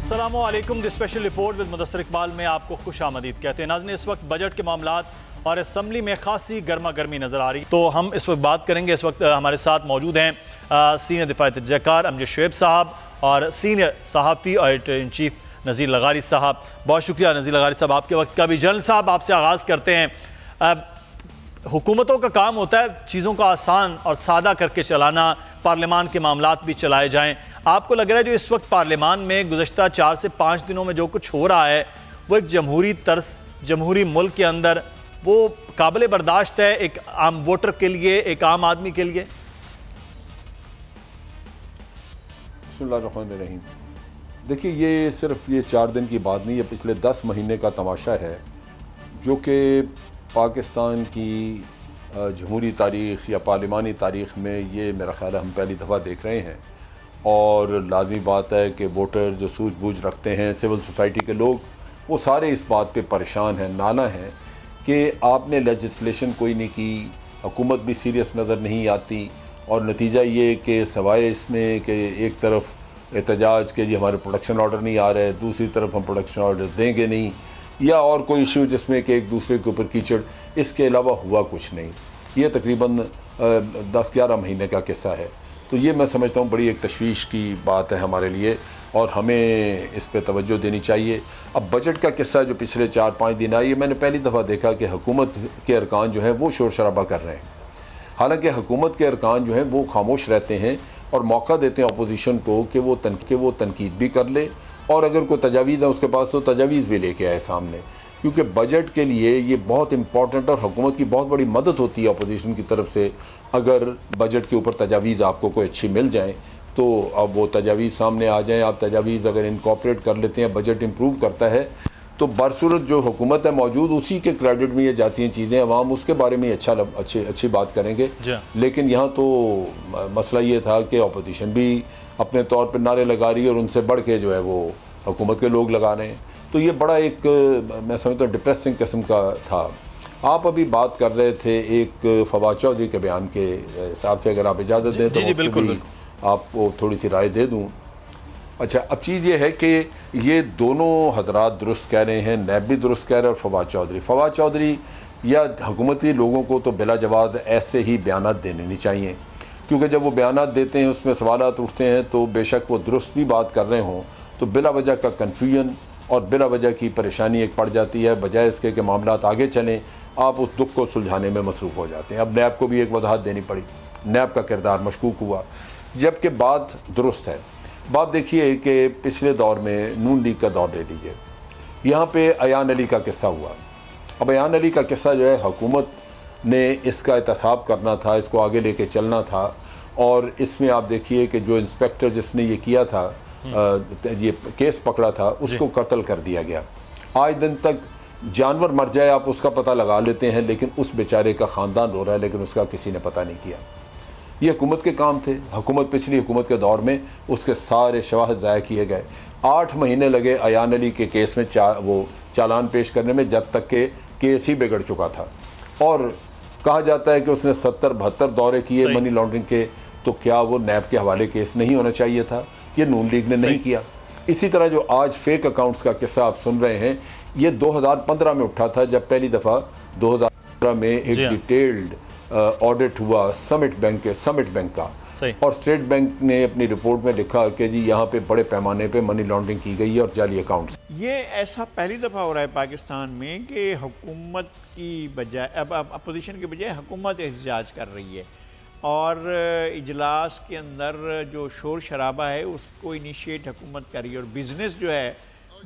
अस्सलामुअलैकुम। The special report with Mudassir Iqbal में आपको खुश आमदीद कहते हैं। नाज़रीन, इस वक्त बजट के मामलात और असम्बली में खासी गर्मा गर्मी नज़र आ रही, तो हम इस वक्त बात करेंगे। इस वक्त हमारे साथ मौजूद हैं सीनियर दिफाई तजज़ियाकार अमजद शुएब साहब और सीनियर सहाफ़ी और एडिटर इन चीफ नज़ीर लगारी साहब। बहुत शुक्रिया नज़ीर लगारी साहब आपके वक्त का भी। जनरल साहब, आपसे आगाज़ करते हैं। हुकूमतों का काम होता है चीज़ों को आसान और सादा करके चलाना, पार्लियामान के मामलात भी चलाए जाएँ। आपको लग रहा है जो इस वक्त पार्लियामान में गुज़श्ता 4 से 5 दिनों में जो कुछ हो रहा है वो एक जमहूरी तर्स, जमहूरी मुल्क के अंदर वो काबिल बर्दाश्त है एक आम वोटर के लिए, एक आम आदमी के लिए? बिस्मिल्लाहिर्रहमानिर्रहीम। देखिए, ये सिर्फ ये 4 दिन की बात नहीं है, पिछले 10 महीने का तमाशा है जो कि पाकिस्तान की जमहूरी तारीख़ या पार्लिमानी तारीख़ में ये मेरा ख्याल है हम पहली दफ़ा देख रहे हैं। और लाजमी बात है कि वोटर जो सूझबूझ रखते हैं, सिविल सोसाइटी के लोग, वो सारे इस बात पे परेशान हैं, नाला हैं कि आपने लेजिस्लेशन कोई नहीं की, हुकूमत भी सीरियस नज़र नहीं आती। और नतीजा ये कि सवाए इसमें कि एक तरफ एहतजाज के जी हमारे प्रोडक्शन ऑर्डर नहीं आ रहे, दूसरी तरफ हम प्रोडक्शन ऑर्डर देंगे नहीं, या और कोई इशू जिसमें कि एक दूसरे के ऊपर कीचड़, इसके अलावा हुआ कुछ नहीं। ये तकरीबन 10-11 महीने का किस्सा है। तो ये मैं समझता हूँ बड़ी एक तशवीश की बात है हमारे लिए और हमें इस पर तवज्जो देनी चाहिए। अब बजट का किस्सा जो पिछले 4-5 दिन आई है, मैंने पहली दफ़ा देखा कि हुकूमत के अरकान जो हैं वो शोर शराबा कर रहे हैं। हालांकि हुकूमत के अरकान जो हैं वो खामोश रहते हैं और मौका देते हैं अपोजिशन को कि वो तनकीद भी कर ले, और अगर कोई तजावीज़ है उसके पास तो तजावीज़ भी लेके आए सामने, क्योंकि बजट के लिए ये बहुत इंपॉर्टेंट और हुकूमत की बहुत बड़ी मदद होती है अपोजिशन की तरफ से। अगर बजट के ऊपर तजावीज़ आपको कोई अच्छी मिल जाए तो अब वो तजावीज़ सामने आ जाएँ, आप तजावीज़ अगर इनकॉर्पोरेट कर लेते हैं, बजट इम्प्रूव करता है, तो बरसूरत जो हुकूमत है मौजूद उसी के क्रेडिट में ये जाती हैं चीज़ें, अवाम उसके बारे में अच्छी बात करेंगे। लेकिन यहाँ तो मसला ये था कि अपोजिशन भी अपने तौर पर नारे लगा रही है और उनसे बढ़ के जो है वो हुकूमत के लोग लगा रहे हैं। तो ये बड़ा एक मैं समझता हूँ डिप्रेसिंग किस्म का था। आप अभी बात कर रहे थे एक फवाद चौधरी के बयान के हिसाब से, अगर आप इजाज़त दें तो बिल्कुल आपको थोड़ी सी राय दे दूँ। अच्छा, अब चीज़ ये है कि ये दोनों हजरात दुरुस्त कह रहे हैं, नैब भी दुरुस्त कह रहे हैं और फवाद चौधरी या हुकूमती लोगों को तो बिला जवाज़ ऐसे ही बयानात देने नहीं चाहिए, क्योंकि जब वो बयानात देते हैं उसमें सवालात उठते हैं तो बेशक वो दुरुस्त भी बात कर रहे हों तो बिला वजह का कन्फ्यूजन और बिला वजह की परेशानी एक पड़ जाती है। बजाय इसके कि मामलात आगे चलें, आप उस दुख को सुलझाने में मसरूफ़ हो जाते हैं। अब नैब को भी एक वजाहत देनी पड़ी, नैब का किरदार मशकूक हुआ, जबकि बात दुरुस्त है। बात देखिए कि पिछले दौर में नून लीग का दौर ले लीजिए, यहाँ पे अयान अली का किस्सा हुआ। अब अयान अली का किस्सा जो है, हुकूमत ने इसका एहतसाब करना था, इसको आगे लेके चलना था, और इसमें आप देखिए कि जो इंस्पेक्टर जिसने ये किया था, ये केस पकड़ा था, उसको कत्ल कर दिया गया। आज दिन तक जानवर मर जाए आप उसका पता लगा लेते हैं, लेकिन उस बेचारे का ख़ानदान रो रहा है, लेकिन उसका किसी ने पता नहीं किया। ये हुकूमत के काम थे। पिछली हुकूमत के दौर में उसके सारे शवाहिद ज़ाया किए गए। 8 महीने लगे अयान अली के केस में वो चालान पेश करने में, जब तक के केस ही बिगड़ चुका था। और कहा जाता है कि उसने 70-72 दौरे किए मनी लॉन्ड्रिंग के, तो क्या वो नैब के हवाले केस नहीं होना चाहिए था? ये नून लीग ने नहीं किया। इसी तरह जो आज फेक अकाउंट्स का किस्सा आप सुन रहे हैं, ये 2015 में उठा था, जब पहली दफ़ा 2015 में एक डिटेल्ड ऑडिट हुआ समिट बैंक का, और स्टेट बैंक ने अपनी रिपोर्ट में लिखा कि जी यहाँ पे बड़े पैमाने पे मनी लॉन्ड्रिंग की गई है और जाली अकाउंट्स। ये ऐसा पहली दफ़ा हो रहा है पाकिस्तान में कि हुकूमत की बजाय अब अपोजिशन के बजाय हुकूमत एहतजाज कर रही है, और इजलास के अंदर जो शोर शराबा है उसको इनिशिएट हुकूमत कर रही है, और बिज़नेस जो है,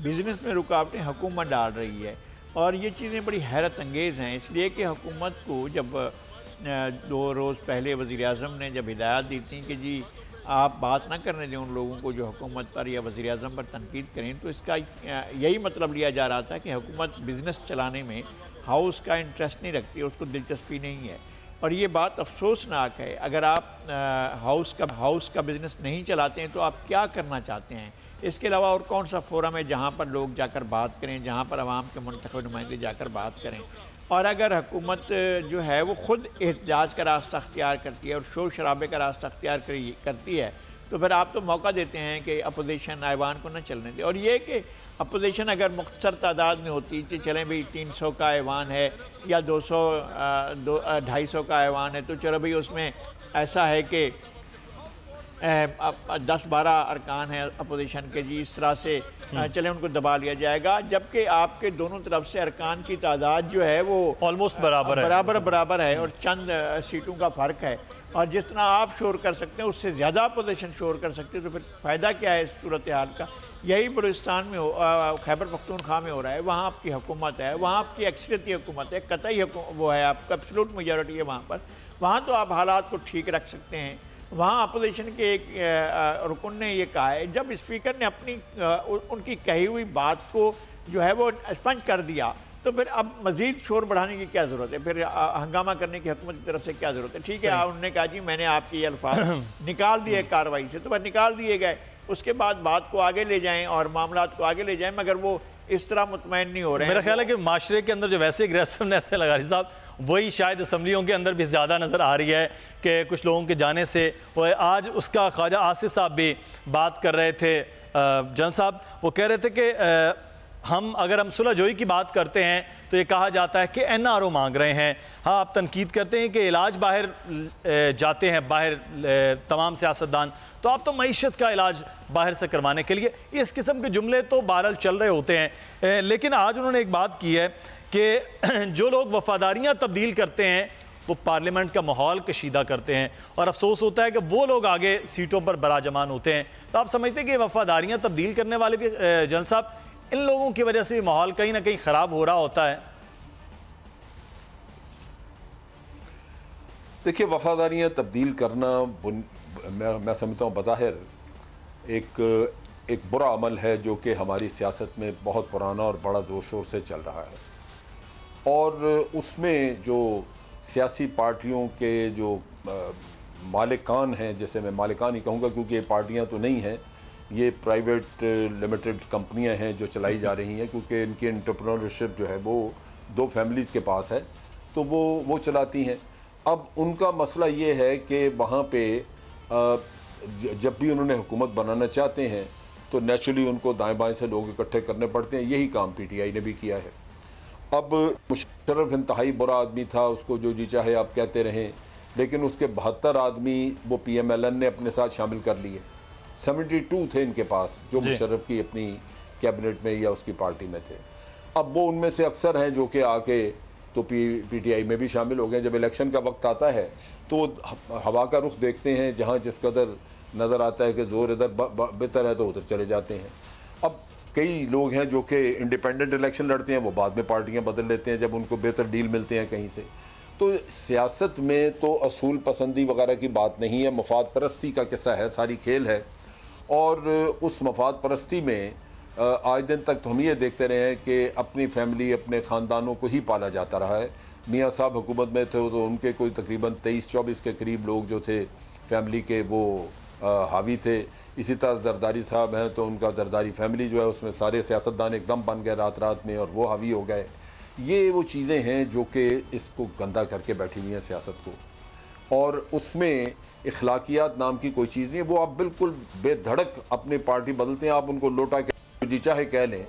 बिज़नेस में रुकावटें हुकूमत डाल रही है। और ये चीज़ें बड़ी हैरत अंगेज़ हैं, इसलिए कि हुकूमत को जब 2 रोज़ पहले वज़ीर-ए-आज़म ने जब हिदायत दी थी कि जी आप बात ना करने दें उन लोगों को जो हुकूमत पर या वज़ीर-ए-आज़म पर तनकीद करें, तो इसका यही मतलब लिया जा रहा था कि हुकूमत बिज़नेस चलाने में हाउस का इंटरेस्ट नहीं रखती, उसको दिलचस्पी नहीं है। और ये बात अफसोसनाक है। अगर आप हाउस का बिज़नेस नहीं चलाते हैं तो आप क्या करना चाहते हैं? इसके अलावा और कौन सा फोरम है जहाँ पर लोग जाकर बात करें, जहाँ पर आवाम के मुंतखब नुमाइंदे जाकर बात करें? और अगर हुकूमत जो है वो ख़ुद एहतजाज का रास्ता अख्तियार करती है और शोर शराबे का रास्ता अख्तियार करती है, तो फिर आप तो मौका देते हैं कि अपोजिशन ऐवान को न चलने दें। और ये कि अपोजिशन अगर मुख्तर तादाद में होती कि चलें भाई 300 का ऐवान है या 250 का ऐवान है, तो चलो भाई उसमें ऐसा है कि 10-12 अरकान हैं अपोजिशन के जी, इस तरह से चले उनको दबा लिया जाएगा, जबकि आपके दोनों तरफ से अरकान की तादाद जो है वो ऑलमोस्ट बराबर है और चंद सीटों का फ़र्क है। और जिस तरह आप शोर कर सकते हैं उससे ज़्यादा अपोजिशन शोर कर सकते हैं, तो फिर फ़ायदा क्या है इस सूरत हाल का? यही बलूचिस्तान में खैबर पख्तूनख्वा में हो रहा है। वहाँ आपकी हुकूमत है, वहाँ आपकी अक्सरियती हुकूमत है, कतई वो है, आपका एब्सोल्यूट मेजॉरिटी है वहाँ पर। वहाँ तो आप हालात को ठीक रख सकते हैं। वहाँ अपोजिशन के एक रुकन ने ये कहा है, जब स्पीकर ने अपनी उनकी कही हुई बात को जो है वो स्पंज कर दिया, तो फिर अब मज़ीद शोर बढ़ाने की क्या ज़रूरत है, फिर हंगामा करने की हुकूमत की तरफ से क्या ज़रूरत है? ठीक है, उन्होंने कहा जी मैंने आपके ये अल्फाज निकाल दिए कार्रवाई से, तो बस निकाल दिए गए, उसके बाद बात को आगे ले जाएं और मामलात को आगे ले जाएं, मगर वो इस तरह मुतमईन नहीं हो रहे हैं। मेरा ख्याल है कि माशरे के अंदर जो वैसे एग्रेसिवनेस है लगारी साहब, वही शायद असम्बलियों के अंदर भी ज़्यादा नज़र आ रही है कि कुछ लोगों के जाने से। वो आज उसका ख्वाजा आसिफ साहब भी बात कर रहे थे, जनरल साहब, वो कह रहे थे कि अगर हम सुलह जोई की बात करते हैं तो ये कहा जाता है कि NRO मांग रहे हैं। हाँ, आप तनकीद करते हैं कि इलाज बाहर जाते हैं, बाहर तमाम सियासतदान, तो आप तो मईशत का इलाज बाहर से करवाने के लिए, इस किस्म के जुमले तो बहरहाल चल रहे होते हैं। लेकिन आज उन्होंने एक बात की है कि जो लोग वफादारियाँ तब्दील करते हैं वो पार्लियामेंट का माहौल कशीदा करते हैं, और अफसोस होता है कि वो लोग आगे सीटों पर बराजमान होते हैं। तो आप समझते हैं कि वफादारियाँ तब्दील करने वाले भी जनरल साहब, इन लोगों की वजह से माहौल कहीं ना कहीं ख़राब हो रहा होता है? देखिए, वफादारियाँ तब्दील करना मैं समझता हूँ बज़ाहिर एक बुरा अमल है जो कि हमारी सियासत में बहुत पुराना और बड़ा ज़ोर शोर से चल रहा है। और उसमें जो सियासी पार्टियों के जो मालिकान हैं, जैसे मैं मालिकान ही कहूँगा क्योंकि ये पार्टियाँ तो नहीं हैं, ये प्राइवेट लिमिटेड कंपनियां हैं जो चलाई जा रही हैं, क्योंकि इनकी एंटरप्रेन्योरशिप जो है वो 2 फैमिलीज़ के पास है, तो वो चलाती हैं। अब उनका मसला ये है कि वहाँ पे जब भी उन्होंने हुकूमत बनाना चाहते हैं तो नेचुरली उनको दाएं बाएं से लोग इकट्ठे करने पड़ते हैं। यही काम PTI ने भी किया है। अब मुशर्रफ इंतहाई बुरा आदमी था, उसको जो जी चाहे आप कहते रहें, लेकिन उसके 72 आदमी वो PMLN ने अपने साथ शामिल कर लिए। 72 थे इनके पास जो मुशर्रफ की अपनी कैबिनेट में या उसकी पार्टी में थे। अब वो उनमें से अक्सर हैं जो कि आके तो PTI में भी शामिल हो गए। जब इलेक्शन का वक्त आता है तो हवा का रुख देखते हैं, जहाँ जिस कदर नज़र आता है कि ज़ोर इधर बेहतर है तो उधर चले जाते हैं। अब कई लोग हैं जो कि इंडिपेंडेंट इलेक्शन लड़ते हैं, वो बाद में पार्टियाँ बदल लेते हैं जब उनको बेहतर डील मिलते हैं कहीं से। तो सियासत में तो असूल पसंदी वगैरह की बात नहीं है, मफाद परस्ती का किस्सा है, सारी खेल है। और उस मफाद परस्ती में आज दिन तक तो हम ये देखते रहे हैं कि अपनी फैमिली, अपने ख़ानदानों को ही पाला जाता रहा है। मियाँ साहब हुकूमत में थे तो उनके कोई तकरीबन 23-24 के करीब लोग जो थे फैमिली के वो हावी थे। इसी तरह जरदारी साहब हैं तो उनका जरदारी फैमिली जो है उसमें सारे सियासतदान एकदम बन गए रात में और वो हावी हो गए। ये वो चीज़ें हैं जो कि इसको गंदा करके बैठी हुई हैं सियासत को, और उसमें इखलाकियात नाम की कोई चीज़ नहीं है। वो आप बिल्कुल बेधड़क अपनी पार्टी बदलते हैं, आप उनको लोटा के जी चाहे कह लें,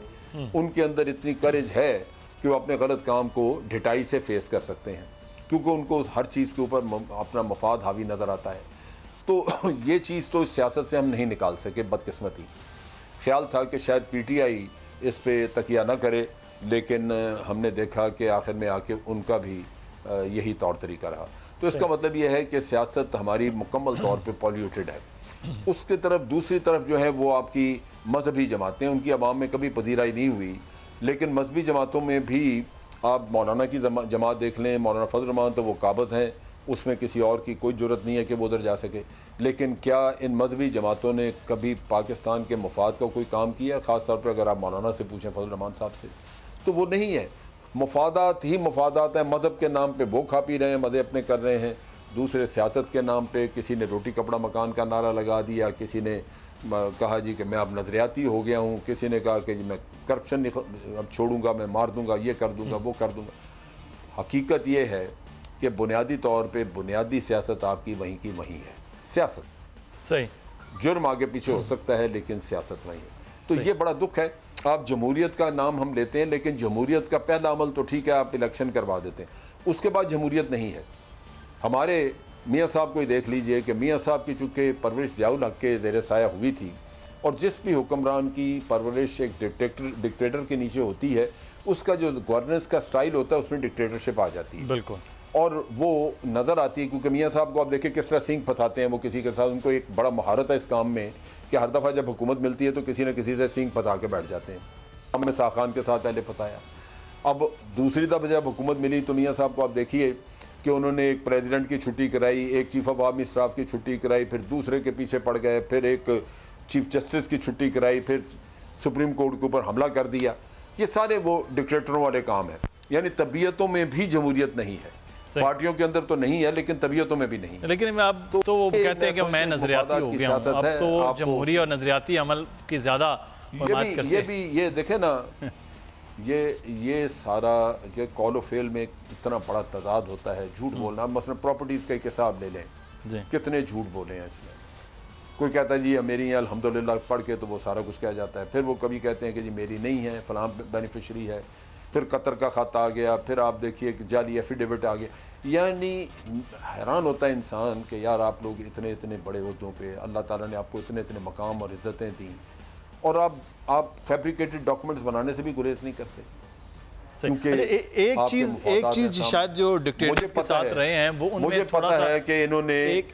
उनके अंदर इतनी करेज है कि वो अपने गलत काम को ढिठाई से फेस कर सकते हैं, क्योंकि उनको हर चीज़ के ऊपर अपना मफाद हावी नज़र आता है। तो ये चीज़ तो सियासत से हम नहीं निकाल सके, बदकिस्मती। ख्याल था कि शायद PTI इस पे तकिया ना करे, लेकिन हमने देखा कि आखिर में आके उनका भी यही तौर तरीका रहा। तो इसका मतलब यह है कि सियासत हमारी मुकम्मल तौर पे पॉल्यूटेड है। उसके तरफ दूसरी तरफ जो है वो आपकी मजहबी जमातें, उनकी अवाम में कभी पजीराई नहीं हुई, लेकिन मजहबी जमातों में भी आप मौलाना की जमात देख लें, मौलाना फजल रहमान तो वो काबज़ हैं, उसमें किसी और की कोई ज़रूरत नहीं है कि वो उधर जा सके। लेकिन क्या इन मजहबी जमातों ने कभी पाकिस्तान के मफाद का कोई काम किया? ख़ास तौर पर अगर आप मौलाना से पूछें, फजल रहमान साहब से, तो वो नहीं है। मफादात ही मफादात हैं। मज़हब के नाम पे वो खा पी रहे हैं, मज़े अपने कर रहे हैं। दूसरे सियासत के नाम पे किसी ने रोटी कपड़ा मकान का नारा लगा दिया, किसी ने कहा जी कि मैं अब नज़रियाती हो गया हूँ, किसी ने कहा कि जी मैं करप्शन अब छोड़ूंगा, मैं मार दूंगा, ये कर दूंगा, वो कर दूंगा। हकीकत ये है कि बुनियादी तौर पे बुनियादी सियासत आपकी वहीं की वहीं है। सियासत सही जुर्म आगे पीछे हो सकता है लेकिन सियासत नहीं है। तो ये बड़ा दुख है। आप जमहूरियत का नाम हम लेते हैं, लेकिन जमहूरियत का पहला अमल तो ठीक है, आप इलेक्शन करवा देते हैं, उसके बाद जमहूरियत नहीं है। हमारे मियाँ साहब को ही देख लीजिए कि मियाँ साहब की चूँकि परवरिश ज़ियाउल हक के ज़ेर साया हुई थी, और जिस भी हुक्मरान की परवरिश एक डिक्टेटर के नीचे होती है, उसका जो गवर्नेंस का स्टाइल होता है उसमें डिक्टेटरशिप आ जाती है। बिल्कुल। और वो नज़र आती है, क्योंकि मियाँ साहब को आप देखें किस तरह सिंह फंसाते हैं वो किसी के साथ। उनको एक बड़ा महारत है इस काम में कि हर दफ़ा जब हुकूमत मिलती है तो किसी न किसी से सिंह फंसा के बैठ जाते हैं। हमने शाह खान के साथ पहले फंसाया, अब दूसरी दफ़ा जब हुकूमत मिली तो मियाँ साहब को आप देखिए कि उन्होंने एक प्रेसिडेंट की छुट्टी कराई, एक चीफ ऑफ आर्मी स्टाफ की छुट्टी कराई, फिर दूसरे के पीछे पड़ गए, फिर एक चीफ जस्टिस की छुट्टी कराई, फिर सुप्रीम कोर्ट के ऊपर हमला कर दिया। ये सारे वो डिक्टेटरों वाले काम हैं। यानी तबीयतों में भी जमहूरियत नहीं है, पार्टियों के अंदर तो नहीं है लेकिन तबीयतों में भी नहीं है। लेकिन अब तो वो कहते हैं कि मैं नजरियाती हो गया हूं, अब तो जमहूरी और नजरियाती अमल की ज़्यादा ये देखे ना, ये सारा ये कॉल ऑफ फेल में इतना बड़ा तजाद होता है। झूठ बोलना, मसलन प्रॉपर्टीज़ का एक हिसाब ले लें, कितने झूठ बोले हैं इसमें। कोई कहता है जी मेरी है अल्हम्दुलिल्लाह, पढ़ के तो वो सारा कुछ कहा जाता है। फिर वो कभी कहते हैं कि जी मेरी नहीं है, फलां बेनिफिशरी है, फिर कतर का खाता आ गया, फिर आप देखिए कि जाली एफिडेविट आ गया। यानी हैरान होता है इंसान कि यार आप लोग इतने इतने बड़े ओहदों पे, अल्लाह ताला ने आपको इतने इतने मकाम और इज़्ज़तें दी, और आप फैब्रिकेटेड डॉक्यूमेंट्स बनाने से भी गुरेज नहीं करते। क्योंकि एक चीज़ शायद जो डिक्टेटर्स के साथ रहे हैं वो उनमें थोड़ा सा है कि इन्होंने एक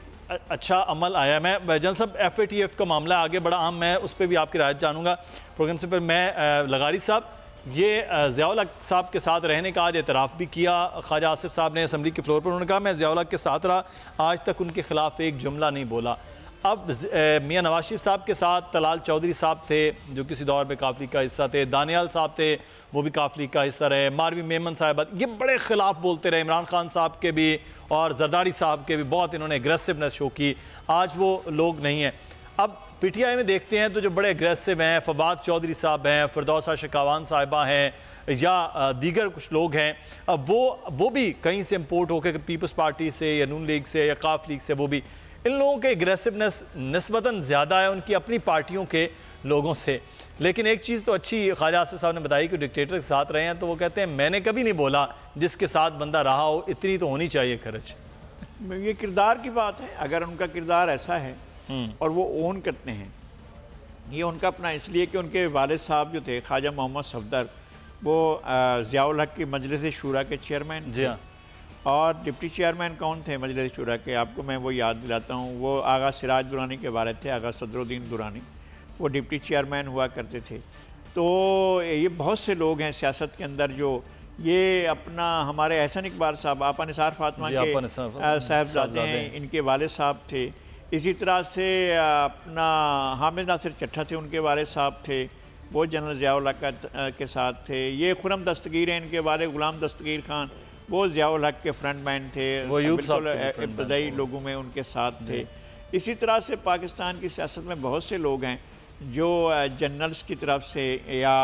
अच्छा अमल आया। मैं जनरल साहब FATF का मामला आगे बड़ा आम, मैं उस पर भी आपकी राय जानूँगा प्रोग्राम से। पर मैं लगारी साहब, ये ज़ियाउल हक साहब के साथ रहने का आज एतराफ़ भी किया ख्वाजा आसिफ साहब ने असम्बली के फ्लोर पर। उन्होंने कहा मैं ज़ियाउल हक के साथ रहा, आज तक उनके ख़िलाफ़ एक जुमला नहीं बोला। अब मियाँ नवाज शरीफ साहब के साथ तलाल चौधरी साहब थे जो किसी दौर में काफ़ली का हिस्सा थे, दानियाल साहब थे वो भी काफ़ली का हिस्सा रहे, मारवी मेमन साहब ये बड़े ख़िलाफ़ बोलते रहे, इमरान खान साहब के भी और जरदारी साहब के भी बहुत इन्होंने एग्रेसिवनेस शो की। आज वो लोग नहीं हैं। अब PTI में देखते हैं तो जो बड़े एग्रेसिव हैं फवाद चौधरी साहब हैं, फिरदौसा शिकावान साहिबा हैं, या दीगर कुछ लोग हैं, अब वो भी कहीं से इम्पोर्ट होकर पीपल्स पार्टी से या नून लीग से या काफ लीग से, वो भी इन लोगों के एग्रेसिवनेस निस्बतन ज़्यादा है उनकी अपनी पार्टियों के लोगों से। लेकिन एक चीज़ तो अच्छी ख्वाजा आसिफ साहब ने बताई कि डिक्टेटर के साथ रहे हैं, तो वो कहते हैं मैंने कभी नहीं बोला जिसके साथ बंदा रहा हो, इतनी तो होनी चाहिए खर्च। ये किरदार की बात है, अगर उनका किरदार ऐसा है और वो ओन करते हैं, ये उनका अपना, इसलिए कि उनके वालिद साहब जो थे ख्वाजा मोहम्मद सफदर, वो ज़ियाउल हक की मजलिस शूरा के चेयरमैन। जी हाँ। और डिप्टी चेयरमैन कौन थे मजलिस शूरा के, आपको मैं वो याद दिलाता हूँ, वो आगा सिराज दुरानी के वालिद थे, आगा सदरुद्दीन दुरानी, वो डिप्टी चेयरमैन हुआ करते थे। तो ये बहुत से लोग हैं सियासत के अंदर जो ये अपना, हमारे एहसन इकबाल साहब आपा निसार फातिमा के साहबजादे हैं, इनके वालिद साहब थे। इसी तरह से अपना हामिद नासिर चट्ठा थे, उनके वालिद साहब थे, वो जनरल ज़ियाउल हक के साथ थे। ये खुरम दस्तगीर हैं, इनके वालिद गुलाम दस्तगीर खान, वो ज़ियाउल हक के फ्रंट मैन थे, बिल्कुल इब्तदाई लोगों में उनके साथ थे। इसी तरह से पाकिस्तान की सियासत में बहुत से लोग हैं जो जनरल्स की तरफ से या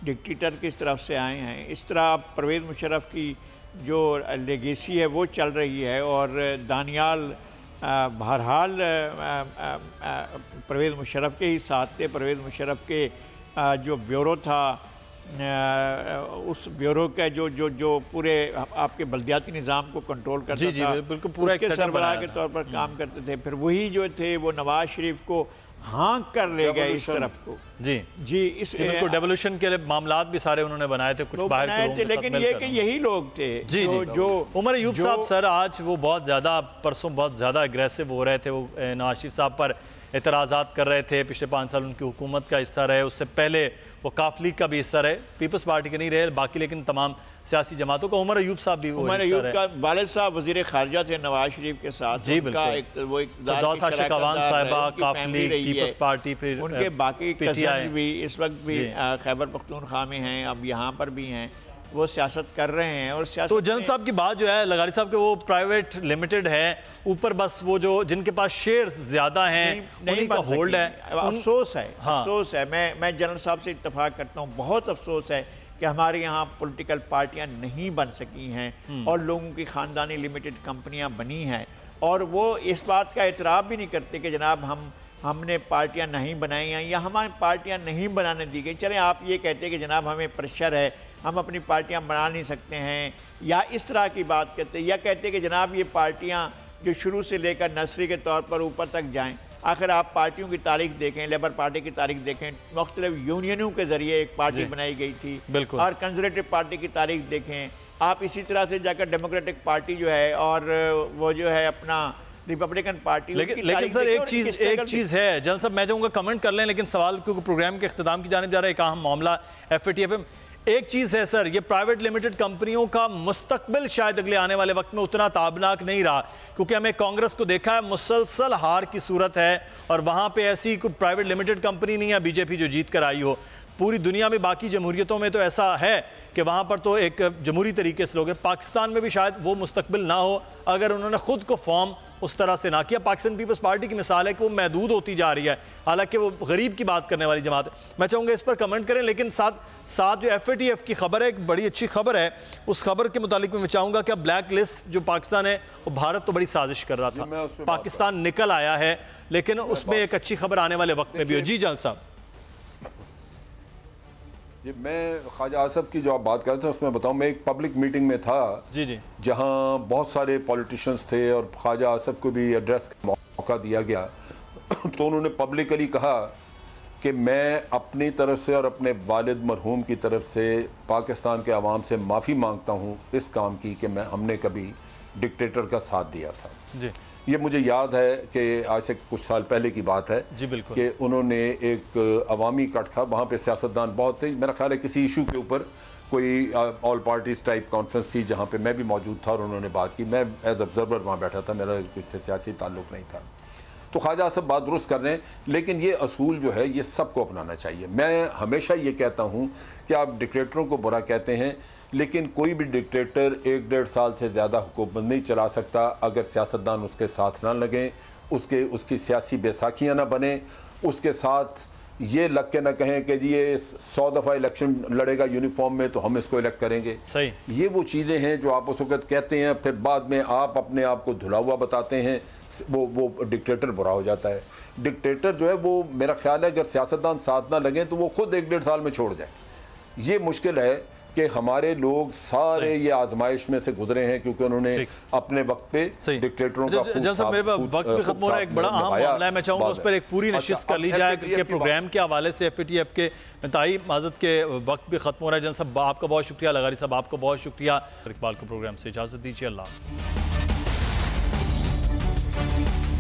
डिक्टेटर की तरफ से आए हैं। इस तरह परवेज़ मुशर्रफ की जो लेगेसी है वो चल रही है, और दानियाल बहरहाल परवेज़ मुशर्रफ के ही साथ थे। परवेज़ मुशर्रफ के जो ब्यूरो था, उस ब्यूरो का जो पूरे आपके बल्दियाती निज़ाम को कंट्रोल करता था, बिल्कुल पूरा उसके सरबराह के तौर पर काम करते थे। फिर वही जो थे वो नवाज शरीफ को हाँक कर ले गए इस तरफ को। जी इस डेवोल्यूशन के लिए मामलात भी सारे उन्होंनने बनाए थे, कुछ बाहर बनाए थे, लेकिन ये कि यही लोग थे जो उमर अयूब साहब सर आज वो बहुत ज़्यादा परसों बहुत ज़्यादा एग्रेसिव हो रहे थे। वो नवाज शरीफ साहब पर एतराज़ात कर रहे थे, पिछले 5 साल उनकी हुकूमत का हिस्सा रहे, उससे पहले वो काफ लीग का भी हिस्सा रहे, पीपल्स पार्टी के नहीं रहे बाकी, लेकिन तमाम सियासी जमातों का। उमर अयूब साहब भी, उमर अयूब का वालिद साहब वज़ीर ख़ारिजा थे नवाज शरीफ के साथ। जी बिल्कुल। वो शिकावान साहिबा काफ लीग, पीपल्स पार्टी, फिर उनके बाकी कज़न्स भी इस वक्त भी खैबर पख्तूनख्वा में हैं, अब यहाँ पर भी हैं, वो सियासत कर रहे हैं। और सियासत तो जनरल साहब की बात जो है लगारी साहब के, वो प्राइवेट लिमिटेड है, ऊपर बस वो जो जिनके पास शेयर्स ज़्यादा हैं उन्हीं का होल्ड है। अफसोस है, अफसोस है। मैं जनरल साहब से इत्तफाक करता हूँ, बहुत अफसोस है कि हमारे यहाँ पॉलिटिकल पार्टियाँ नहीं बन सकी हैं और लोगों की ख़ानदानी लिमिटेड कंपनियाँ बनी हैं, और वो इस बात का एतराफ़ भी नहीं करते कि जनाब हम हमने पार्टियां नहीं बनाई हैं या हमारी पार्टियां नहीं बनाने दी गई। चलें आप ये कहते हैं कि जनाब हमें प्रेशर है, हम अपनी पार्टियां बना नहीं सकते हैं, या इस तरह की बात कहते हैं, या कहते हैं कि जनाब ये पार्टियां जो शुरू से लेकर नर्सरी के तौर पर ऊपर तक जाएं। आखिर आप पार्टियों की तारीख देखें, लेबर पार्टी की तारीख देखें, मुख्तलिफ यूनियनों के ज़रिए एक पार्टी बनाई गई थी, बिल्कुल, और कंजर्वेटिव पार्टी की तारीख देखें आप। इसी तरह से जाकर डेमोक्रेटिक पार्टी जो है और वो जो है अपना रिपब्लिकन पार्टी। लेकिन सर एक चीज़ है जनरल साहब, मैं चाहूँगा कमेंट कर लें, लेकिन सवाल क्योंकि प्रोग्राम के अख्ताम की जानिब जा रहा है, एक अहम मामला FATF। एक चीज़ है सर, ये प्राइवेट लिमिटेड कंपनियों का मुस्तकबिल शायद अगले आने वाले वक्त में उतना ताबनाक नहीं रहा, क्योंकि हमें कांग्रेस को देखा है मुसलसल हार की सूरत है, और वहाँ पे ऐसी कोई प्राइवेट लिमिटेड कंपनी नहीं है BJP जो जीत कर आई हो। पूरी दुनिया में बाकी जमहूरियतों में तो ऐसा है कि वहाँ पर तो एक जमहूरी तरीके से लोग हैं। पाकिस्तान में भी शायद वो मुस्तकबिल ना हो अगर उन्होंने खुद को फॉर्म उस तरह से ना किया। पाकिस्तान पीपल्स पार्टी की मिसाल है कि वो महदूद होती जा रही है, हालांकि वो गरीब की बात करने वाली जमात है। मैं चाहूँगा इस पर कमेंट करें, लेकिन साथ जो FATF की खबर है, एक बड़ी अच्छी खबर है, उस खबर के मुतालिक मैं चाहूँगा कि ब्लैक लिस्ट जो पाकिस्तान है, वो भारत तो बड़ी साजिश कर रहा था, पाकिस्तान निकल आया है, लेकिन उसमें एक अच्छी खबर आने वाले वक्त में भी हो। जी जनरल साहब। जी, मैं ख्वाजा आसफ की जो आप बात कर रहे थे उसमें बताऊं, मैं एक पब्लिक मीटिंग में था जी जहां बहुत सारे पॉलिटिशियंस थे और ख्वाजा आसफ को भी एड्रेस का मौका दिया गया तो उन्होंने पब्लिकली कहा कि मैं अपनी तरफ से और अपने वालिद मरहूम की तरफ से पाकिस्तान के अवाम से माफ़ी मांगता हूं इस काम की कि हमने कभी डिक्टेटर का साथ दिया था। जी, ये मुझे याद है कि आज से कुछ साल पहले की बात है जी बिल्कुल, कि उन्होंने एक अवामी कट था, वहाँ पे सियासतदान बहुत थे, मेरा ख्याल है किसी इशू के ऊपर कोई ऑल पार्टीज टाइप कॉन्फ्रेंस थी जहाँ पे मैं भी मौजूद था और उन्होंने बात की। मैं एज ऑब्जर्वर वहाँ बैठा था, मेरा इससे सियासी ताल्लुक़ नहीं था। तो ख्वाजा सब बात दुरुस्त कर रहे हैं, लेकिन ये असूल जो है ये सबको अपनाना चाहिए। मैं हमेशा ये कहता हूँ कि आप डिक्टेटरों को बुरा कहते हैं, लेकिन कोई भी डिक्टेटर 1-1.5 साल से ज़्यादा हुकूमत नहीं चला सकता अगर सियासतदान उसके साथ ना लगें, उसकी सियासी बैसाखियाँ ना बने, उसके साथ ये लग के ना कहें कि जी ये 100 दफ़ा इलेक्शन लड़ेगा यूनिफॉर्म में तो हम इसको इलेक्ट करेंगे। सही, ये वो चीज़ें हैं जो आप उस वक्त कहते हैं, फिर बाद में आप अपने आप को धुला हुआ बताते हैं, वो डिक्टेटर बुरा हो जाता है। डिक्टेटर जो है वो मेरा ख्याल है अगर सियासतदान साथ ना लगें तो वो खुद 1-1.5 साल में छोड़ जाए। ये मुश्किल है कि हमारे लोग सारे ये आजमाइश में से गुजरे हैं क्योंकि उन्होंने अपने वक्त पे डिक्टेटरों का मेरे वक्त भी खत्म हो रहा है। एक बड़ा अहम मामला है, मैं चाहूँगा उस पर एक पूरी नशिस्त कर ली जाए कि प्रोग्राम के हवाले से FATF के इंतहाई माजत के वक्त भी खत्म हो रहा है। जनरल साहब आपका बहुत शुक्रिया, लगारी साहब आपका बहुत शुक्रिया। इकबाल को प्रोग्राम से इजाज़त दीजिए, अल्लाह हाफ़िज़।